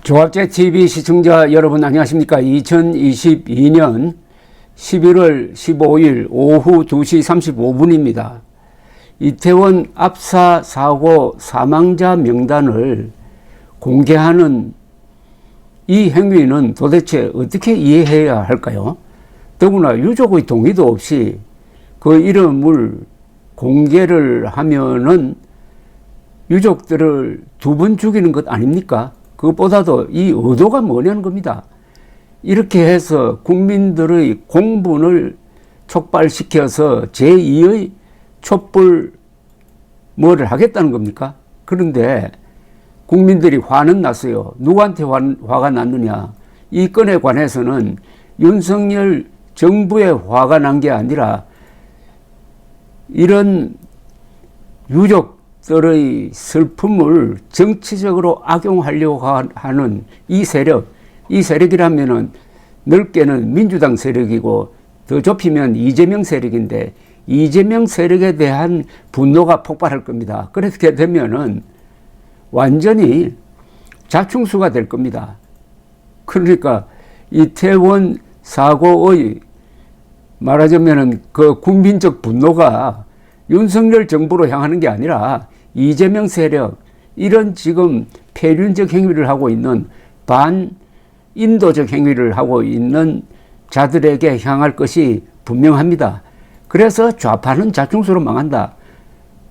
조합제TV 시청자 여러분 안녕하십니까. 2022년 11월 15일 오후 2시 35분입니다. 이태원 압사 사고 사망자 명단을 공개하는 이 행위는 도대체 어떻게 이해해야 할까요? 더구나 유족의 동의도 없이 그 이름을 공개를 하면은 유족들을 두 번 죽이는 것 아닙니까? 그것보다도 이 의도가 뭐냐는 겁니다. 이렇게 해서 국민들의 공분을 촉발시켜서 제2의 촛불 뭐를 하겠다는 겁니까? 그런데 국민들이 화는 났어요. 누구한테 화가 났느냐? 이 건에 관해서는 윤석열 정부에 화가 난 게 아니라 이런 유족들의 슬픔을 정치적으로 악용하려고 하는 이 세력이라면은 넓게는 민주당 세력이고 더 좁히면 이재명 세력인데 이재명 세력에 대한 분노가 폭발할 겁니다. 그렇게 되면은 완전히 자충수가 될 겁니다. 그러니까 이태원 사고의 말하자면은 그 국민적 분노가 윤석열 정부로 향하는 게 아니라 이재명 세력, 이런 지금 폐륜적 행위를 하고 있는 반인도적 행위를 하고 있는 자들에게 향할 것이 분명합니다. 그래서 좌파는 자충수로 망한다,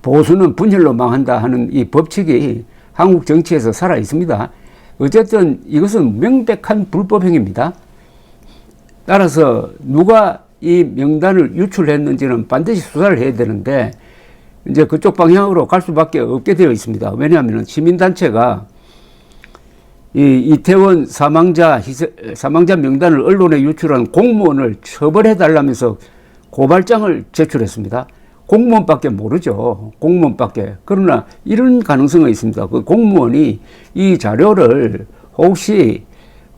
보수는 분열로 망한다 하는 이 법칙이 한국 정치에서 살아 있습니다. 어쨌든 이것은 명백한 불법행위입니다. 따라서 누가 이 명단을 유출했는지는 반드시 수사를 해야 되는데 이제 그쪽 방향으로 갈 수밖에 없게 되어 있습니다. 왜냐하면 시민단체가 이 이태원 사망자 명단을 언론에 유출한 공무원을 처벌해달라면서 고발장을 제출했습니다. 공무원밖에 모르죠. 공무원밖에. 그러나 이런 가능성이 있습니다. 그 공무원이 이 자료를 혹시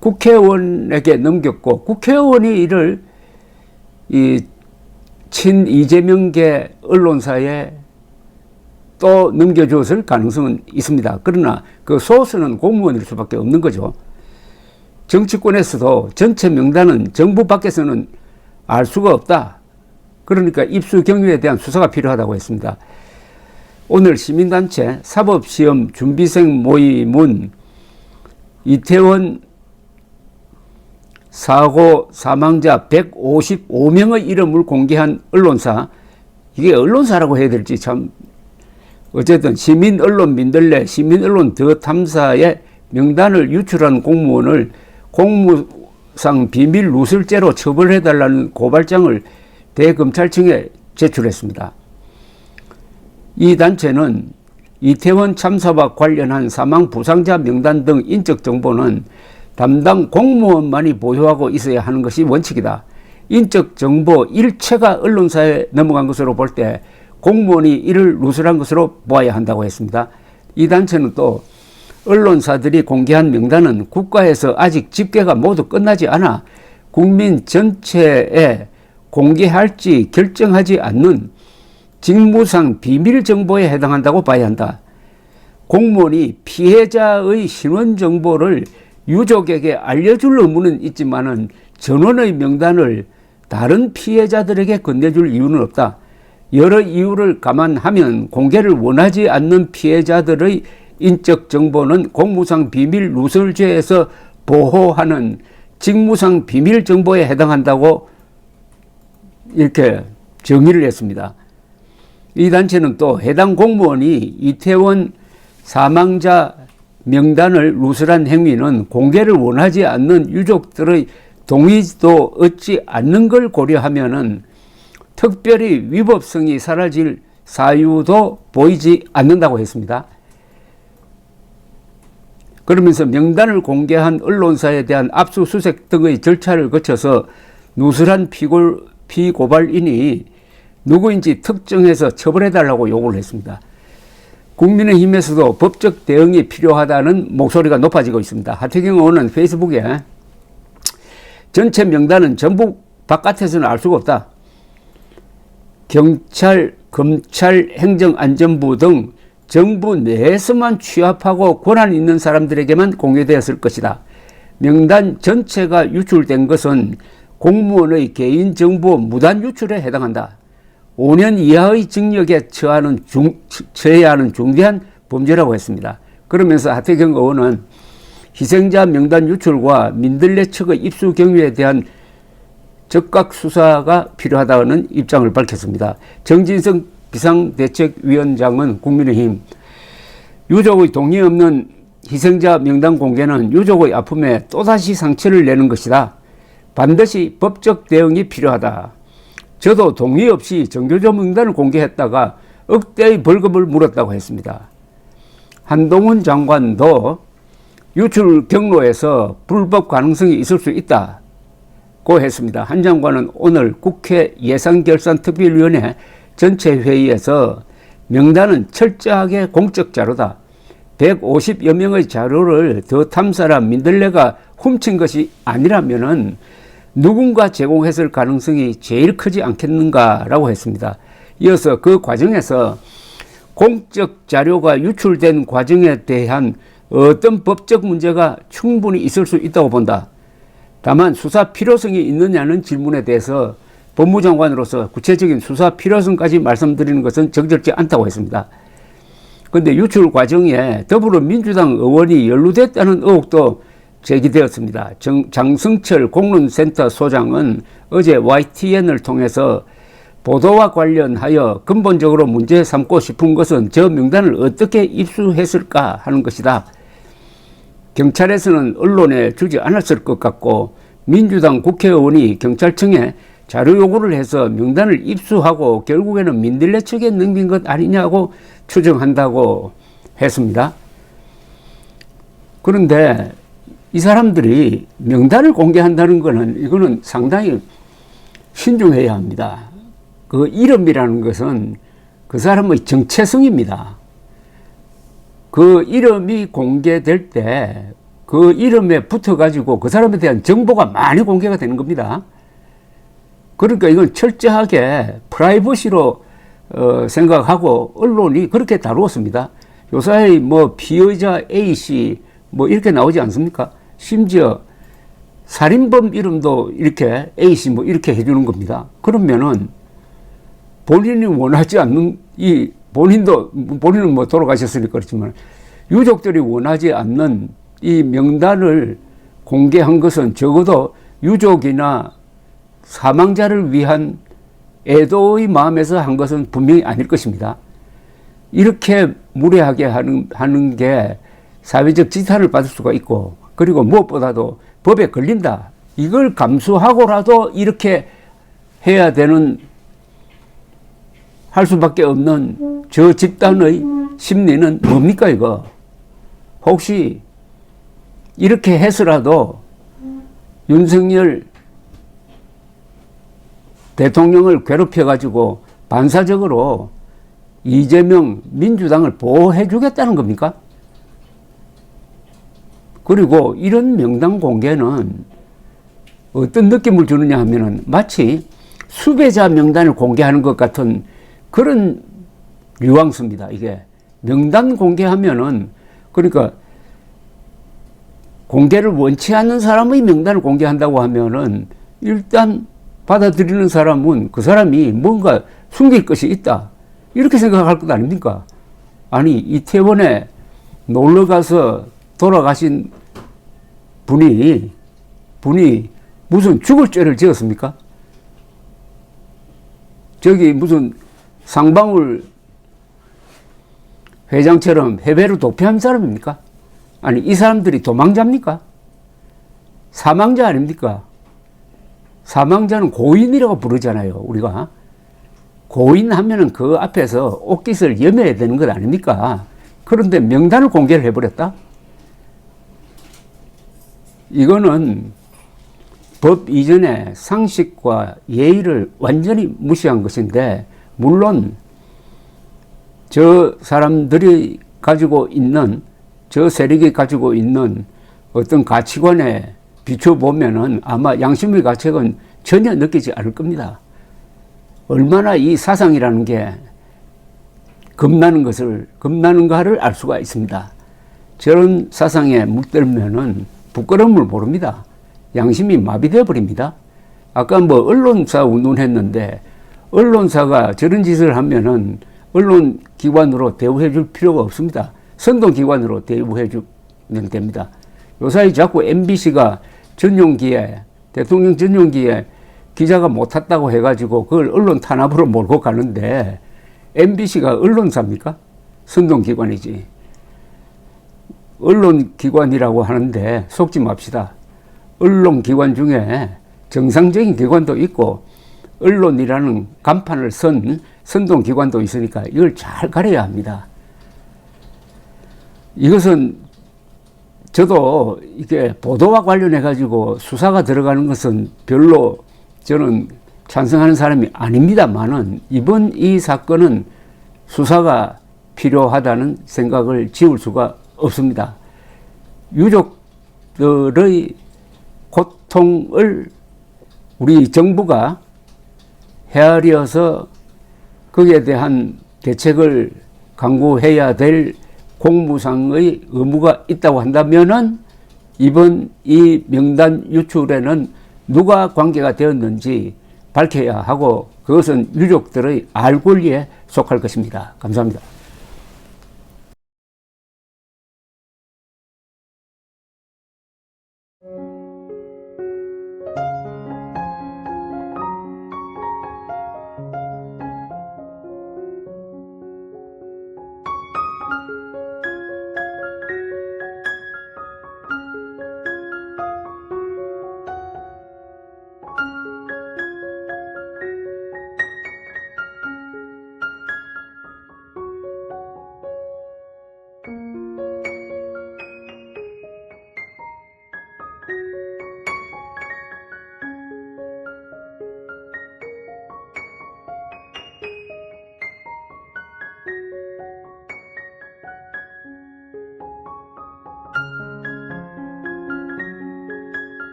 국회의원에게 넘겼고 국회의원이 이를 이 친 이재명계 언론사에 또 넘겨줬을 가능성은 있습니다. 그러나 그 소스는 공무원일 수밖에 없는 거죠. 정치권에서도 전체 명단은 정부 밖에서는 알 수가 없다. 그러니까 입수 경위에 대한 수사가 필요하다고 했습니다. 오늘 시민단체 사법시험 준비생 모임은 이태원 사고 사망자 155명의 이름을 공개한 언론사, 이게 언론사라고 해야 될지 참, 어쨌든 시민언론 민들레, 시민언론 더 탐사의 명단을 유출한 공무원을 공무상 비밀 누설죄로 처벌해달라는 고발장을 대검찰청에 제출했습니다. 이 단체는 이태원 참사와 관련한 사망 부상자 명단 등 인적 정보는 담당 공무원만이 보유하고 있어야 하는 것이 원칙이다. 인적 정보 일체가 언론사에 넘어간 것으로 볼 때 공무원이 이를 누설한 것으로 보아야 한다고 했습니다. 이 단체는 또 언론사들이 공개한 명단은 국가에서 아직 집계가 모두 끝나지 않아 국민 전체에 공개할지 결정하지 않는 직무상 비밀 정보에 해당한다고 봐야 한다. 공무원이 피해자의 신원 정보를 유족에게 알려줄 의무는 있지만은 전원의 명단을 다른 피해자들에게 건네줄 이유는 없다. 여러 이유를 감안하면 공개를 원하지 않는 피해자들의 인적 정보는 공무상 비밀 누설죄에서 보호하는 직무상 비밀 정보에 해당한다고 이렇게 정의를 했습니다. 이 단체는 또 해당 공무원이 이태원 사망자 명단을 누설한 행위는 공개를 원하지 않는 유족들의 동의도 얻지 않는 걸 고려하면은 특별히 위법성이 사라질 사유도 보이지 않는다고 했습니다. 그러면서 명단을 공개한 언론사에 대한 압수수색 등의 절차를 거쳐서 누설한 피고발인이 누구인지 특정해서 처벌해달라고 요구를 했습니다. 국민의힘에서도 법적 대응이 필요하다는 목소리가 높아지고 있습니다. 하태경 의원은 페이스북에 전체 명단은 전부 바깥에서는 알 수가 없다. 경찰, 검찰, 행정안전부 등 정부 내에서만 취합하고 권한 있는 사람들에게만 공개되었을 것이다. 명단 전체가 유출된 것은 공무원의 개인정보 무단 유출에 해당한다. 5년 이하의 징역에 처해야 하는 중대한 범죄라고 했습니다. 그러면서 하태경 의원은 희생자 명단 유출과 민들레 측의 입수 경위에 대한 적각 수사가 필요하다는 입장을 밝혔습니다. 정진석 비상대책위원장은 국민의힘 유족의 동의 없는 희생자 명단 공개는 유족의 아픔에 또다시 상처를 내는 것이다. 반드시 법적 대응이 필요하다. 저도 동의 없이 정교조 명단을 공개했다가 억대의 벌금을 물었다고 했습니다. 한동훈 장관도 유출 경로에서 불법 가능성이 있을 수 있다고 했습니다. 한 장관은 오늘 국회 예산결산특별위원회 전체 회의에서 명단은 철저하게 공적 자료다. 150여 명의 자료를 더 탐사한 민들레가 훔친 것이 아니라면은 누군가 제공했을 가능성이 제일 크지 않겠는가라고 했습니다. 이어서 그 과정에서 공적 자료가 유출된 과정에 대한 어떤 법적 문제가 충분히 있을 수 있다고 본다. 다만 수사 필요성이 있느냐는 질문에 대해서 법무장관으로서 구체적인 수사 필요성까지 말씀드리는 것은 적절치 않다고 했습니다. 그런데 유출 과정에 더불어민주당 의원이 연루됐다는 의혹도 제기되었습니다. 장승철 공론센터 소장은 어제 YTN을 통해서 보도와 관련하여 근본적으로 문제 삼고 싶은 것은 저 명단을 어떻게 입수했을까 하는 것이다. 경찰에서는 언론에 주지 않았을 것 같고 민주당 국회의원이 경찰청에 자료 요구를 해서 명단을 입수하고 결국에는 민들레 측에 넘긴 것 아니냐고 추정한다고 했습니다. 그런데 이 사람들이 명단을 공개한다는 것은 이거는 상당히 신중해야 합니다. 그 이름이라는 것은 그 사람의 정체성입니다. 그 이름이 공개될 때 그 이름에 붙어가지고 그 사람에 대한 정보가 많이 공개가 되는 겁니다. 그러니까 이건 철저하게 프라이버시로 생각하고 언론이 그렇게 다루었습니다. 요사이 뭐 피의자 A씨 뭐 이렇게 나오지 않습니까? 심지어 살인범 이름도 이렇게 A씨 뭐 이렇게 해주는 겁니다. 그러면은 본인이 원하지 않는 본인은 뭐 돌아가셨으니까 그렇지만 유족들이 원하지 않는 이 명단을 공개한 것은 적어도 유족이나 사망자를 위한 애도의 마음에서 한 것은 분명히 아닐 것입니다. 이렇게 무례하게 하는 게 사회적 지탄을 받을 수가 있고 그리고 무엇보다도 법에 걸린다. 이걸 감수하고라도 이렇게 해야 되는 할 수밖에 없는 저 집단의 심리는 뭡니까 이거? 혹시 이렇게 해서라도 윤석열 대통령을 괴롭혀가지고 반사적으로 이재명 민주당을 보호해 주겠다는 겁니까? 그리고 이런 명단 공개는 어떤 느낌을 주느냐 하면은 마치 수배자 명단을 공개하는 것 같은 그런 뉘앙스입니다. 이게 명단 공개하면은 그러니까 공개를 원치 않는 사람의 명단을 공개한다고 하면은 일단 받아들이는 사람은 그 사람이 뭔가 숨길 것이 있다. 이렇게 생각할 것 아닙니까? 아니, 이태원에 놀러 가서 돌아가신 분이 무슨 죽을 죄를 지었습니까? 저기 무슨 상방울 회장처럼 해배를 도피한 사람입니까? 아니, 이 사람들이 도망자입니까? 사망자 아닙니까? 사망자는 고인이라고 부르잖아요, 우리가. 고인 하면은 그 앞에서 옷깃을 여며야 되는 것 아닙니까? 그런데 명단을 공개를 해버렸다? 이거는 법 이전의 상식과 예의를 완전히 무시한 것인데, 물론 저 사람들이 가지고 있는, 저 세력이 가지고 있는 어떤 가치관에 비춰보면은 아마 양심의 가책은 전혀 느끼지 않을 겁니다. 얼마나 이 사상이라는 게 겁나는가를 알 수가 있습니다. 저런 사상에 물들면은 부끄러움을 모릅니다. 양심이 마비되어 버립니다. 아까 뭐 언론사 운운했는데 언론사가 저런 짓을 하면은 언론기관으로 대우해 줄 필요가 없습니다. 선동기관으로 대우해 주면 됩니다. 요사이 자꾸 MBC가 전용기에, 대통령 전용기에 기자가 못 탔다고 해가지고 그걸 언론 탄압으로 몰고 가는데 MBC가 언론사입니까? 선동기관이지. 언론기관이라고 하는데 속지 맙시다. 언론기관 중에 정상적인 기관도 있고 언론이라는 간판을 선 선동기관도 있으니까 이걸 잘 가려야 합니다. 이것은 저도 이게 보도와 관련해 가지고 수사가 들어가는 것은 별로 저는 찬성하는 사람이 아닙니다만은 이번 이 사건은 수사가 필요하다는 생각을 지울 수가 없습니다. 유족들의 고통을 우리 정부가 헤아려서 거기에 대한 대책을 강구해야 될 공무상의 의무가 있다고 한다면은 이번 이 명단 유출에는 누가 관계가 되었는지 밝혀야 하고 그것은 유족들의 알 권리에 속할 것입니다. 감사합니다.